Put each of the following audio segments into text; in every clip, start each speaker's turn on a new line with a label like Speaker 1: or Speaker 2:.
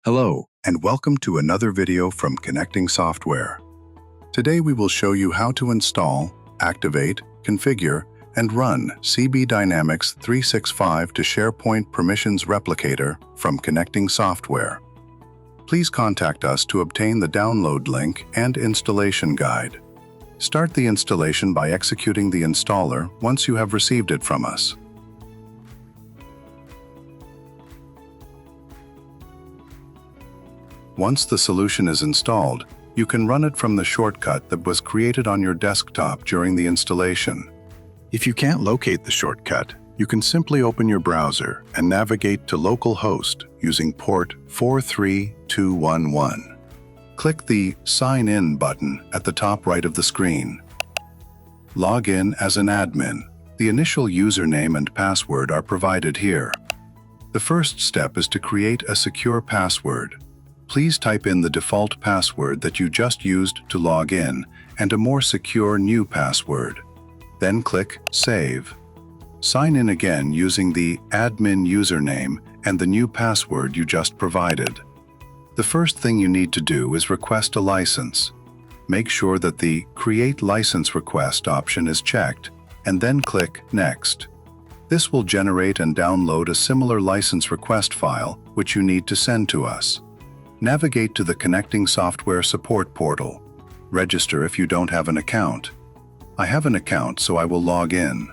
Speaker 1: Hello, and welcome to another video from Connecting Software. Today we will show you how to install, activate, configure, and run CB Dynamics 365 to SharePoint Permissions Replicator from Connecting Software. Please contact us to obtain the download link and installation guide. Start the installation by executing the installer once you have received it from us. Once the solution is installed, you can run it from the shortcut that was created on your desktop during the installation. If you can't locate the shortcut, you can simply open your browser and navigate to localhost using port 43211. Click the Sign In button at the top right of the screen. Log in as an admin. The initial username and password are provided here. The first step is to create a secure password. Please type in the default password that you just used to log in and a more secure new password. Then click Save. Sign in again using the admin username and the new password you just provided. The first thing you need to do is request a license. Make sure that the Create License Request option is checked, and then click Next. This will generate and download a similar license request file, which you need to send to us. Navigate to the Connecting Software Support portal. Register if you don't have an account. I have an account, so I will log in.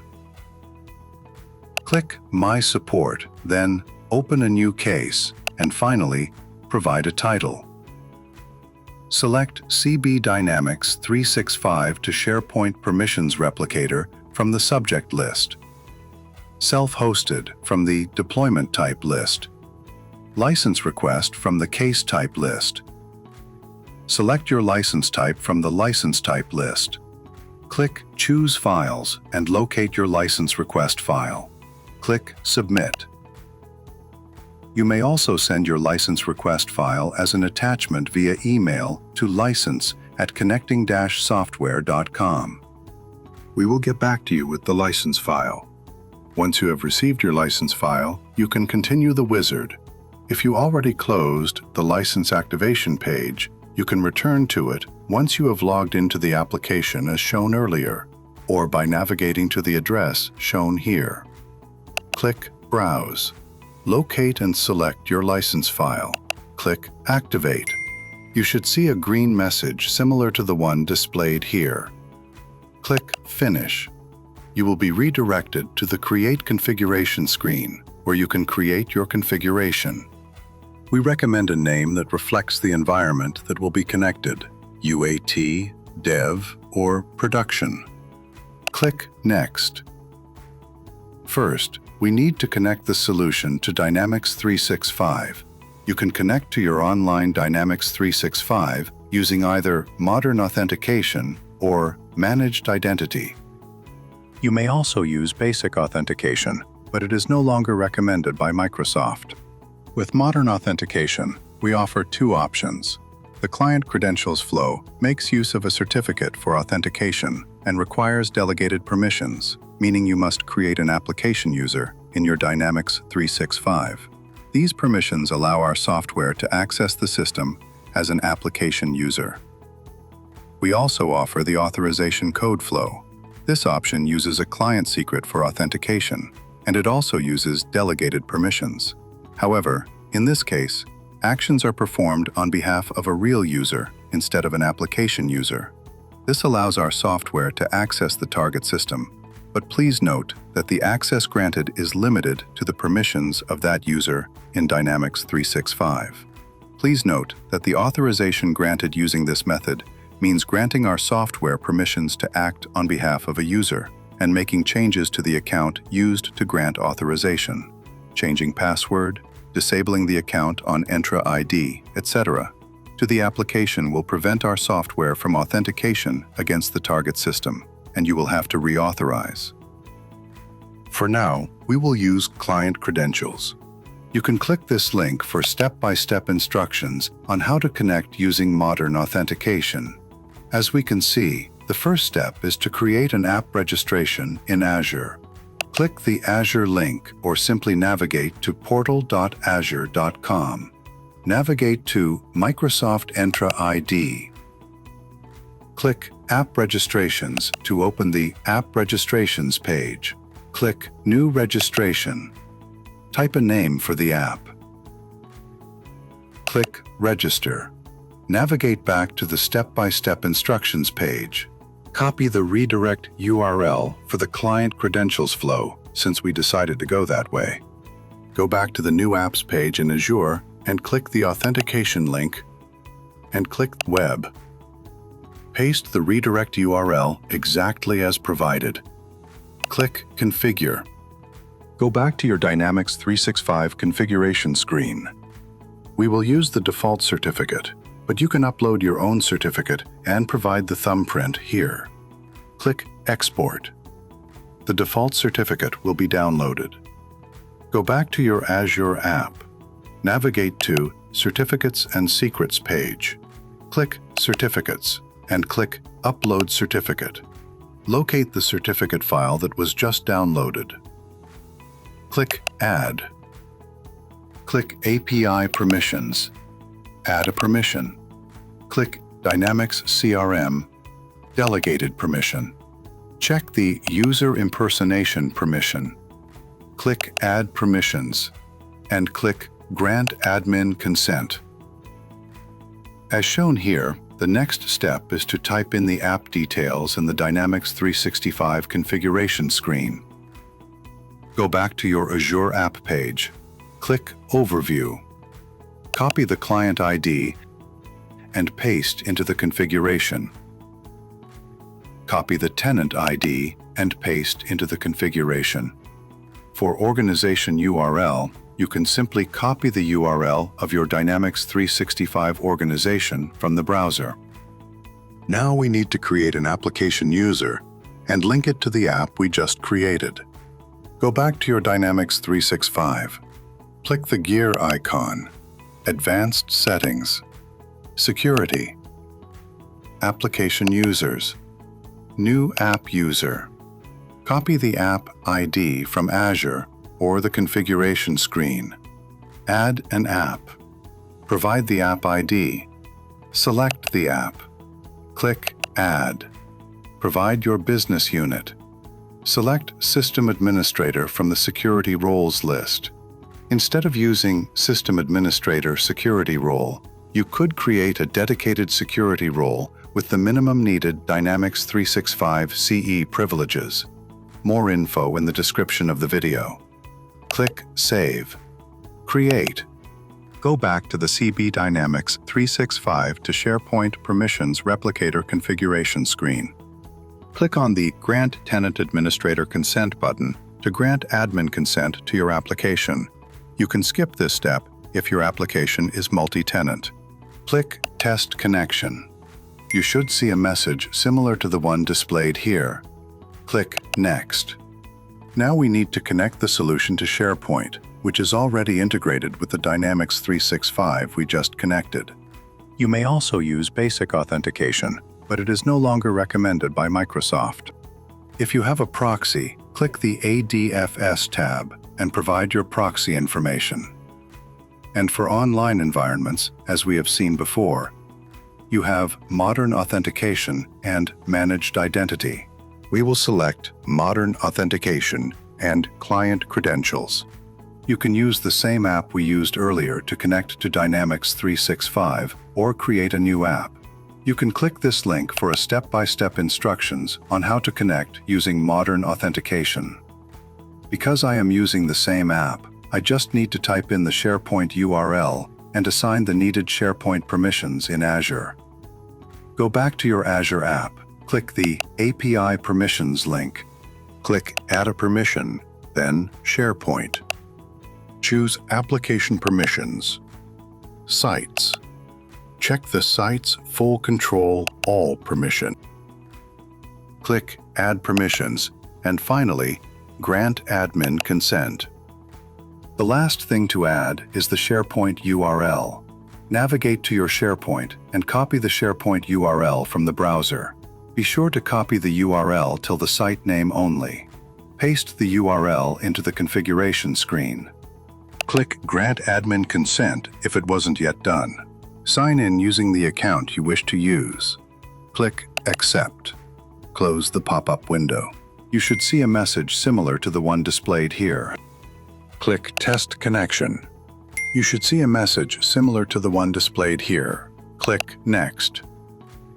Speaker 1: Click My Support, then open a new case, and finally, provide a title. Select CB Dynamics 365 to SharePoint Permissions Replicator from the subject list. Self-hosted from the Deployment Type list. License request from the case type list. Select your license type from the license type list. Click Choose Files and locate your license request file. Click Submit. You may also send your license request file as an attachment via email to license@connecting-software.com. We will get back to you with the license file. Once you have received your license file, you can continue the wizard. If you already closed the license activation page, you can return to it once you have logged into the application as shown earlier, or by navigating to the address shown here. Click Browse. Locate and select your license file. Click Activate. You should see a green message similar to the one displayed here. Click Finish. You will be redirected to the Create Configuration screen, where you can create your configuration. We recommend a name that reflects the environment that will be connected: UAT, Dev, or Production. Click Next. First, we need to connect the solution to Dynamics 365. You can connect to your online Dynamics 365 using either Modern Authentication or Managed Identity. You may also use Basic Authentication, but it is no longer recommended by Microsoft. With Modern Authentication, we offer two options. The client credentials flow makes use of a certificate for authentication and requires delegated permissions, meaning you must create an application user in your Dynamics 365. These permissions allow our software to access the system as an application user. We also offer the authorization code flow. This option uses a client secret for authentication, and it also uses delegated permissions. However, in this case, actions are performed on behalf of a real user instead of an application user. This allows our software to access the target system, but please note that the access granted is limited to the permissions of that user in Dynamics 365. Please note that the authorization granted using this method means granting our software permissions to act on behalf of a user and making changes to the account used to grant authorization, changing password, disabling the account on Entra ID, etc. to the application will prevent our software from authentication against the target system, and you will have to reauthorize. For now, we will use client credentials. You can click this link for step-by-step instructions on how to connect using Modern Authentication. As we can see, the first step is to create an app registration in Azure. Click the Azure link or simply navigate to portal.azure.com. navigate to Microsoft Entra ID. Click App Registrations to open the App Registrations page. Click New Registration. Type a name for the app. Click Register. Navigate back to the step-by-step instructions page. Copy the redirect URL for the client credentials flow, since we decided to go that way. Go back to the New Apps page in Azure and click the authentication link and click Web. Paste the redirect URL exactly as provided. Click Configure. Go back to your Dynamics 365 configuration screen. We will use the default certificate, but you can upload your own certificate and provide the thumbprint here. Click Export. The default certificate will be downloaded. Go back to your Azure app. Navigate to Certificates and Secrets page. Click Certificates and click Upload Certificate. Locate the certificate file that was just downloaded. Click Add. Click API Permissions. Add a permission. Click Dynamics CRM, Delegated Permission. Check the User Impersonation permission. Click Add Permissions and click Grant Admin Consent. As shown here, the next step is to type in the app details in the Dynamics 365 configuration screen. Go back to your Azure app page. Click Overview. Copy the client ID and paste into the configuration. Copy the tenant ID and paste into the configuration. For organization URL, you can simply copy the URL of your Dynamics 365 organization from the browser. Now we need to create an application user and link it to the app we just created. Go back to your Dynamics 365. Click the gear icon, Advanced Settings, Security, Application Users, New App User. Copy the app ID from Azure or the configuration screen. Add an app. Provide the app ID. Select the app. Click Add. Provide your business unit. Select System Administrator from the Security Roles list. Instead of using System Administrator Security Role, you could create a dedicated security role with the minimum needed Dynamics 365 CE privileges. More info in the description of the video. Click Save. Create. Go back to the CB Dynamics 365 to SharePoint Permissions Replicator configuration screen. Click on the Grant Tenant Administrator Consent button to grant admin consent to your application. You can skip this step if your application is multi-tenant. Click Test Connection. You should see a message similar to the one displayed here. Click Next. Now we need to connect the solution to SharePoint, which is already integrated with the Dynamics 365 we just connected. You may also use basic authentication, but it is no longer recommended by Microsoft. If you have a proxy, click the ADFS tab and provide your proxy information. And for online environments, as we have seen before, you have Modern Authentication and Managed Identity. We will select Modern Authentication and Client Credentials. You can use the same app we used earlier to connect to Dynamics 365 or create a new app. You can click this link for a step-by-step instructions on how to connect using Modern Authentication. Because I am using the same app, I just need to type in the SharePoint URL and assign the needed SharePoint permissions in Azure. Go back to your Azure app, click the API Permissions link. Click Add a Permission, then SharePoint. Choose Application Permissions. Sites. Check the Sites Full Control All permission. Click Add Permissions, and finally, Grant Admin Consent. The last thing to add is the SharePoint URL. Navigate to your SharePoint and copy the SharePoint URL from the browser. Be sure to copy the URL till the site name only. Paste the URL into the configuration screen. Click Grant Admin Consent if it wasn't yet done. Sign in using the account you wish to use. Click Accept. Close the pop-up window. You should see a message similar to the one displayed here. Click Test Connection. You should see a message similar to the one displayed here. Click Next.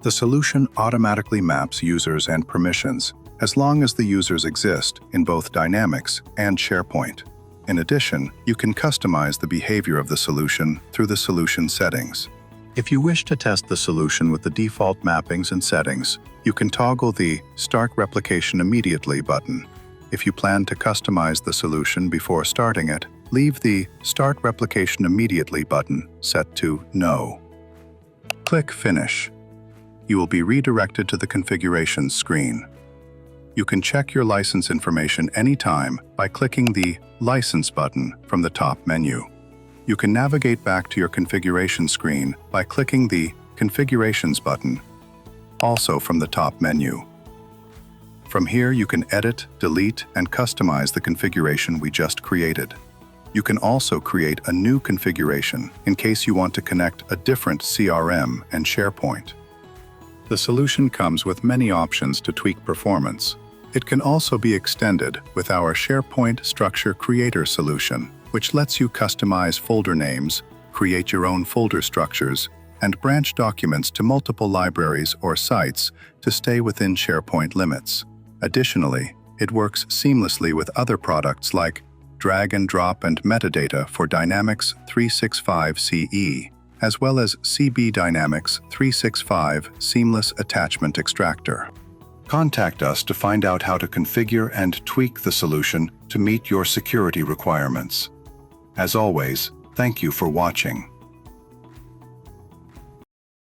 Speaker 1: The solution automatically maps users and permissions as long as the users exist in both Dynamics and SharePoint. In addition, you can customize the behavior of the solution through the solution settings. If you wish to test the solution with the default mappings and settings, you can toggle the Start Replication Immediately button. If you plan to customize the solution before starting it, leave the Start Replication Immediately button set to No. Click Finish. You will be redirected to the configurations screen. You can check your license information anytime by clicking the License button from the top menu. You can navigate back to your configuration screen by clicking the Configurations button, also from the top menu. From here, you can edit, delete, and customize the configuration we just created. You can also create a new configuration in case you want to connect a different CRM and SharePoint. The solution comes with many options to tweak performance. It can also be extended with our SharePoint Structure Creator solution, which lets you customize folder names, create your own folder structures, and branch documents to multiple libraries or sites to stay within SharePoint limits. Additionally, it works seamlessly with other products like Drag and Drop and Metadata for Dynamics 365 CE, as well as CB Dynamics 365 Seamless Attachment Extractor. Contact us to find out how to configure and tweak the solution to meet your security requirements. As always, thank you for watching.